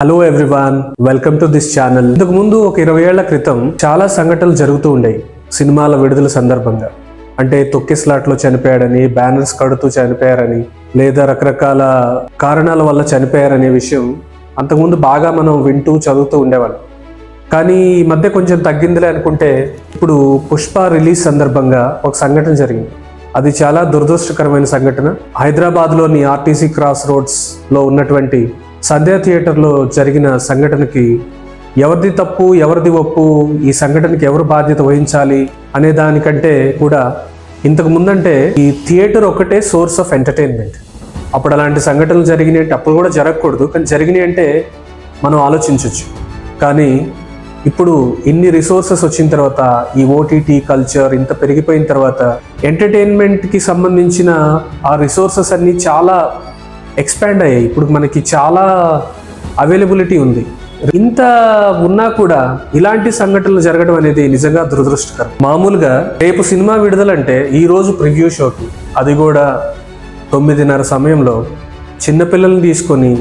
Hello everyone, welcome to this channel. ఇంతకు ముందు ఒక 20 ఏళ్ల క్రితం చాలా సంఘటనలు జరుగుతూ ఉండేవి సినిమాల విడుదల సందర్భంగా. అంటే తొక్కిస్లాట్లో చనిపోయాడని, బ్యానర్స్ కడుతూ చనిపోయారని, లేదా రకరకాల కారణాల వల్ల చనిపోయారనే విషయం అంతకుముందు బాగా మనం వింటూ చదువుతూ ఉండేవాళ్ళం. కానీ ఈ మధ్య కొంచెం తగ్గిందిలే అనుకుంటే ఇప్పుడు పుష్ప రిలీజ్ సందర్భంగా ఒక సంఘటన జరిగింది. అది చాలా దురదృష్టకరమైన సంఘటన. హైదరాబాద్లోని ఆర్టీసీ క్రాస్ రోడ్స్లో ఉన్నటువంటి సంధ్యా థియేటర్లో జరిగిన సంఘటనకి ఎవరిది తప్పు ఎవరిది ఒప్పు, ఈ సంఘటనకి ఎవరు బాధ్యత వహించాలి అనే దానికంటే కూడా ఇంతకు ముందంటే ఈ థియేటర్ ఒకటే సోర్స్ ఆఫ్ ఎంటర్టైన్మెంట్. అప్పుడు అలాంటి సంఘటనలు జరిగినాయి అంటే అప్పుడు కూడా జరగకూడదు, కానీ జరిగినాయి అంటే మనం ఆలోచించవచ్చు. కానీ ఇప్పుడు ఇన్ని రిసోర్సెస్ వచ్చిన తర్వాత, ఈ ఓటీటీ కల్చర్ ఇంత పెరిగిపోయిన తర్వాత ఎంటర్టైన్మెంట్కి సంబంధించిన ఆ రిసోర్సెస్ అన్నీ చాలా ఎక్స్పాండ్ అయ్యాయి. ఇప్పుడు మనకి చాలా అవైలబిలిటీ ఉంది. ఇంత ఉన్నా కూడా ఇలాంటి సంఘటనలు జరగడం అనేది నిజంగా దురదృష్టకరం. మామూలుగా రేపు సినిమా విడుదలంటే ఈరోజు ప్రివ్యూ షోకి, అది కూడా 9:30 సమయంలో చిన్నపిల్లల్ని తీసుకొని,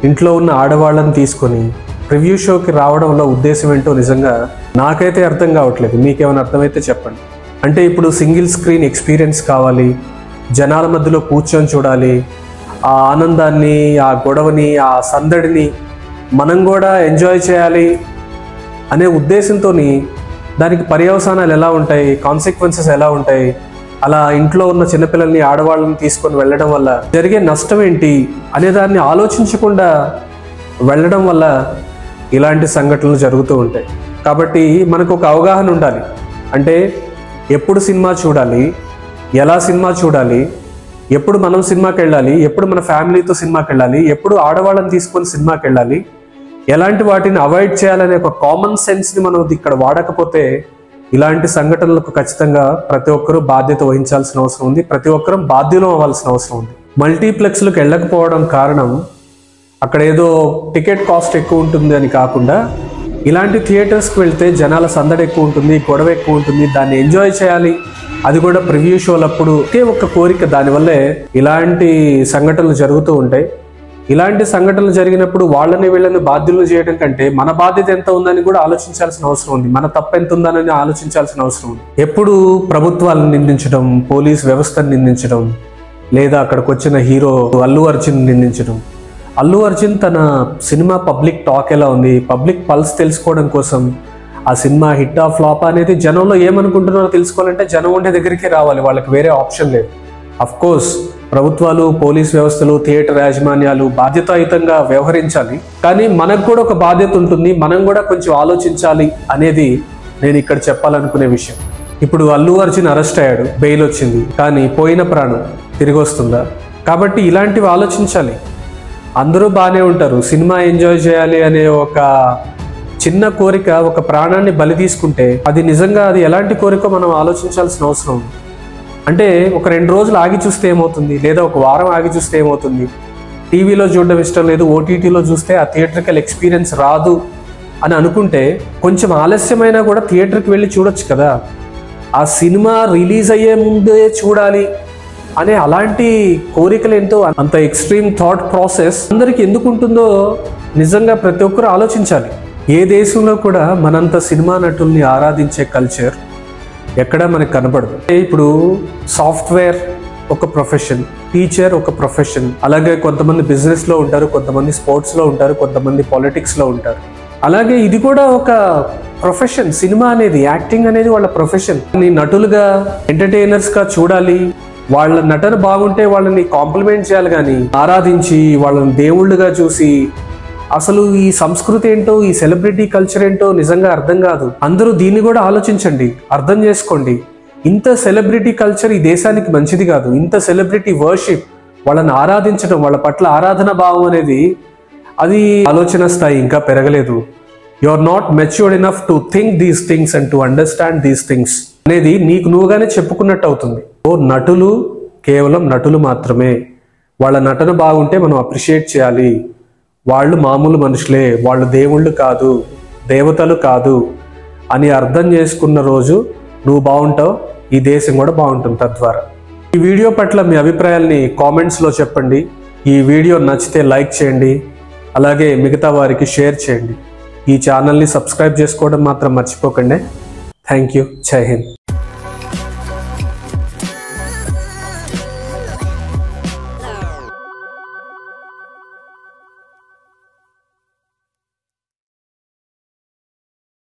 ఇంట్లో ఉన్న ఆడవాళ్ళని తీసుకొని ప్రివ్యూ షోకి రావడంలో ఉద్దేశం ఏంటో నిజంగా నాకైతే అర్థం కావట్లేదు. మీకేమైనా అర్థమైతే చెప్పండి. అంటే ఇప్పుడు సింగిల్ స్క్రీన్ ఎక్స్పీరియన్స్ కావాలి, జనాల మధ్యలో కూర్చొని చూడాలి, ఆ ఆనందాన్ని, ఆ గొడవని, ఆ సందడిని మనం కూడా ఎంజాయ్ చేయాలి అనే ఉద్దేశంతో దానికి పర్యవసానాలు ఎలా ఉంటాయి, కాన్సిక్వెన్సెస్ ఎలా ఉంటాయి, అలా ఇంట్లో ఉన్న చిన్నపిల్లల్ని ఆడవాళ్ళని తీసుకొని వెళ్ళడం వల్ల జరిగే నష్టం ఏంటి అనే దాన్ని ఆలోచించకుండా వెళ్ళడం వల్ల ఇలాంటి సంఘటనలు జరుగుతూ ఉంటాయి. కాబట్టి మనకు ఒక అవగాహన ఉండాలి. అంటే ఎప్పుడు సినిమా చూడాలి, ఎలా సినిమా చూడాలి, ఎప్పుడు మనం సినిమాకి వెళ్ళాలి, ఎప్పుడు మన ఫ్యామిలీతో సినిమాకి వెళ్ళాలి, ఎప్పుడు ఆడవాళ్ళని తీసుకొని సినిమాకి వెళ్ళాలి, ఎలాంటి వాటిని అవాయిడ్ చేయాలనే ఒక కామన్ సెన్స్ని మనం ఇక్కడ వాడకపోతే ఇలాంటి సంఘటనలకు ఖచ్చితంగా ప్రతి ఒక్కరూ బాధ్యత వహించాల్సిన అవసరం ఉంది. ప్రతి ఒక్కరూ బాధ్యులం అవ్వాల్సిన అవసరం ఉంది. మల్టీప్లెక్స్లకు వెళ్ళకపోవడం కారణం అక్కడ ఏదో టికెట్ కాస్ట్ ఎక్కువ ఉంటుంది అని కాకుండా, ఇలాంటి థియేటర్స్కి వెళ్తే జనాల సందడి ఎక్కువ ఉంటుంది, గొడవ ఎక్కువ ఉంటుంది, దాన్ని ఎంజాయ్ చేయాలి. అది కూడా ప్రివ్యూ షోలప్పుడు ఒకే ఒక్క కోరిక, దానివల్లే ఇలాంటి సంఘటనలు జరుగుతూ ఉంటాయి. ఇలాంటి సంఘటనలు జరిగినప్పుడు వాళ్ళని వీళ్ళని బాధ్యులు చేయడం కంటే మన బాధ్యత ఎంత ఉందని కూడా ఆలోచించాల్సిన అవసరం ఉంది. మన తప్పు ఎంత ఉందని ఆలోచించాల్సిన అవసరం ఉంది. ఎప్పుడు ప్రభుత్వాలను నిందించడం, పోలీస్ వ్యవస్థను నిందించడం, లేదా అక్కడికి వచ్చిన హీరో అల్లు అర్జున్ నిందించడం. అల్లు అర్జున్ తన సినిమా పబ్లిక్ టాక్ ఎలా ఉంది, పబ్లిక్ పల్స్ తెలుసుకోవడం కోసం ఆ సినిమా హిట్ ఆ ఫ్లాప్ అనేది జనంలో ఏమనుకుంటున్నారో తెలుసుకోవాలంటే జనం ఉండే దగ్గరికి రావాలి, వాళ్ళకి వేరే ఆప్షన్ లేదు. అఫ్ కోర్స్ ప్రభుత్వాలు, పోలీస్ వ్యవస్థలు, థియేటర్ యాజమాన్యాలు బాధ్యతాయుతంగా వ్యవహరించాలి. కానీ మనకు కూడా ఒక బాధ్యత ఉంటుంది, మనం కూడా కొంచెం ఆలోచించాలి అనేది నేను ఇక్కడ చెప్పాలనుకునే విషయం. ఇప్పుడు అల్లు అర్జున్ అరెస్ట్ అయ్యాడు, బెయిల్ వచ్చింది, కానీ పోయిన ప్రాణం తిరిగి వస్తుందా? కాబట్టి ఇలాంటివి ఆలోచించాలి. అందరూ బాగానే ఉంటారు, సినిమా ఎంజాయ్ చేయాలి అనే ఒక చిన్న కోరిక ఒక ప్రాణాన్ని బలి తీసుకుంటే అది నిజంగా అది ఎలాంటి కోరికో మనం ఆలోచించాల్సిన అవసరం ఉంది. అంటే ఒక 2 రోజులు ఆగి చూస్తే ఏమవుతుంది, లేదా ఒక వారం ఆగి చూస్తే ఏమవుతుంది? టీవీలో చూడడం ఇష్టం లేదు, ఓటీటీలో చూస్తే ఆ థియేటర్కల్ ఎక్స్పీరియన్స్ రాదు అని అనుకుంటే కొంచెం ఆలస్యమైనా కూడా థియేటర్కి వెళ్ళి చూడొచ్చు కదా. ఆ సినిమా రిలీజ్ అయ్యే ముందే చూడాలి అనే అలాంటి కోరికలు ఏంటో, అంత ఎక్స్ట్రీమ్ థాట్ ప్రాసెస్ అందరికి ఎందుకు ఉంటుందో నిజంగా ప్రతి ఒక్కరు ఆలోచించాలి. ఏ దేశంలో కూడా మనంత సినిమా నటుల్ని ఆరాధించే కల్చర్ ఎక్కడా మనకు కనబడదు. ఇప్పుడు సాఫ్ట్వేర్ ఒక ప్రొఫెషన్, టీచర్ ఒక ప్రొఫెషన్, అలాగే కొంతమంది బిజినెస్లో ఉంటారు, కొంతమంది స్పోర్ట్స్లో ఉంటారు, కొంతమంది పాలిటిక్స్లో ఉంటారు. అలాగే ఇది కూడా ఒక ప్రొఫెషన్. సినిమా అనేది, యాక్టింగ్ అనేది వాళ్ళ ప్రొఫెషన్. నటులుగా, ఎంటర్టైనర్స్గా చూడాలి, వాళ్ళ నటన బాగుంటే వాళ్ళని కాంప్లిమెంట్ చేయాలి, కానీ ఆరాధించి వాళ్ళని దేవుళ్ళుగా చూసి అసలు ఈ సంస్కృతి ఏంటో, ఈ సెలబ్రిటీ కల్చర్ ఏంటో నిజంగా అర్థం కాదు. అందరూ దీన్ని కూడా ఆలోచించండి, అర్థం చేసుకోండి. ఇంత సెలబ్రిటీ కల్చర్ ఈ దేశానికి మంచిది కాదు. ఇంత సెలబ్రిటీ వర్షిప్, వాళ్ళని ఆరాధించడం, వాళ్ళ పట్ల ఆరాధన భావం అనేది అది ఆలోచన స్థాయి ఇంకా పెరగలేదు. You are not matured enough to think these things and to understand these things అనేది నీకు నువ్వుగానే చెప్పుకున్నట్టు అవుతుంది. నటులు కేవలం నటులు మాత్రమే. వాళ్ళ నటన బాగుంటే మనం అప్రిషియేట్ చేయాలి. వాళ్ళు మామూలు మనుషులే, వాళ్ళు దేవుళ్ళు కాదు, దేవతలు కాదు అని అర్థం చేసుకున్న రోజు నువ్వు బాగుంటావు, ఈ దేశం కూడా బాగుంటుంది. తద్వారా ఈ వీడియో పట్ల మీ అభిప్రాయాల్ని కామెంట్స్లో చెప్పండి. ఈ వీడియో నచ్చితే లైక్ చేయండి, అలాగే మిగతా వారికి షేర్ చేయండి. ఈ ఛానల్ని సబ్స్క్రైబ్ చేసుకోవడం మాత్రం మర్చిపోకండి. Thank you. జై హింద్.